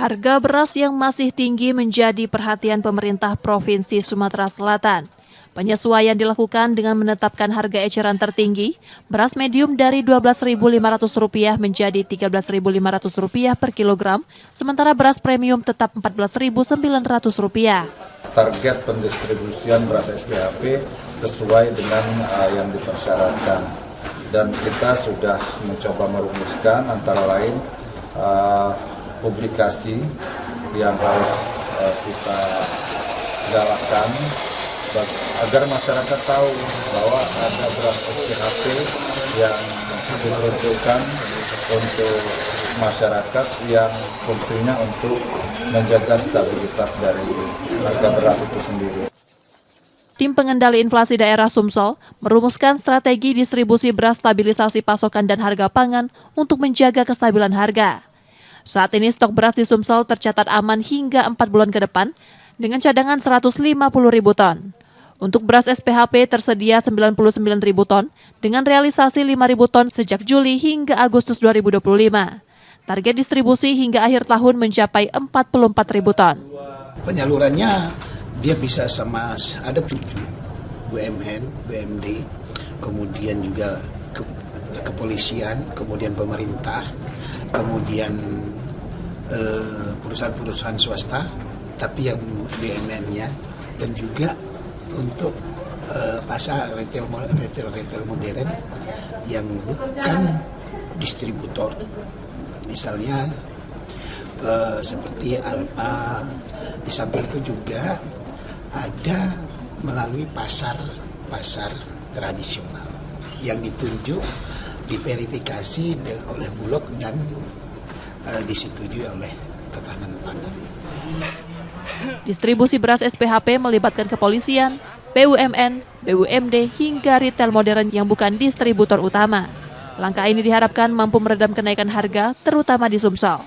Harga beras yang masih tinggi menjadi perhatian pemerintah Provinsi Sumatera Selatan. Penyesuaian dilakukan dengan menetapkan harga eceran tertinggi, beras medium dari Rp12.500 menjadi Rp13.500 per kilogram, sementara beras premium tetap Rp14.900. Target pendistribusian beras SPHP sesuai dengan yang dipersyaratkan. Dan kita sudah mencoba merumuskan antara lain publikasi yang harus kita galakkan agar masyarakat tahu bahwa ada beras SPHP yang diperuntukkan untuk masyarakat yang fungsinya untuk menjaga stabilitas dari harga beras itu sendiri. Tim pengendali inflasi daerah Sumsel merumuskan strategi distribusi beras, stabilisasi pasokan dan harga pangan untuk menjaga kestabilan harga. Saat ini stok beras di Sumsel tercatat aman hingga 4 bulan ke depan dengan cadangan 150.000 ton. Untuk beras SPHP tersedia 99.000 ton dengan realisasi 5.000 ton sejak Juli hingga Agustus 2025. Target distribusi hingga akhir tahun mencapai 44.000 ton. Penyalurannya dia bisa sama ada 7 BUMN, BUMD, kemudian juga kepolisian, kemudian pemerintah, kemudian perusahaan-perusahaan swasta, tapi yang BUMN-nya, dan juga untuk pasar retail modern yang bukan distributor, misalnya seperti Alfa. Di samping itu juga ada melalui pasar tradisional yang ditunjuk, diverifikasi oleh Bulog dan disetujui oleh Ketahanan Pangan. Distribusi beras SPHP melibatkan kepolisian, BUMN, BUMD hingga retail modern yang bukan distributor utama. Langkah ini diharapkan mampu meredam kenaikan harga, terutama di Sumsel.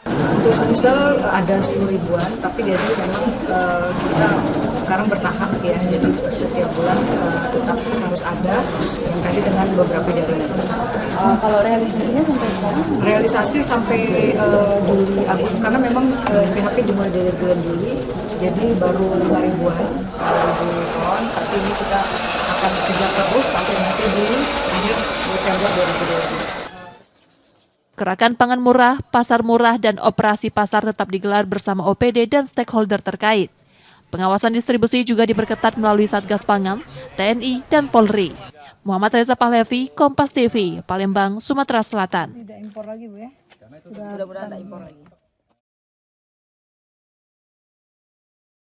Untuk Sumsel ada 10 ribuan, tapi jadi memang kita sekarang bertahap ya, jadi setiap bulan tetap harus ada yang tadi dengan beberapa jaringan. Kalau realisasinya sampai sekarang? Realisasi sampai Juli Agustus, karena memang SPHP dimulai dari bulan Juli, jadi baru 5 ribuan ton, tapi ini kita akan kejar terus sampai nanti di akhir Desember 2022. Gerakan Pangan Murah, Pasar Murah, dan Operasi Pasar tetap digelar bersama OPD dan stakeholder terkait. Pengawasan distribusi juga diperketat melalui Satgas Pangan, TNI, dan Polri. Muhammad Reza Pahlevi, Kompas TV, Palembang, Sumatera Selatan. Tidak impor lagi, Bu ya? Sudah impor lagi.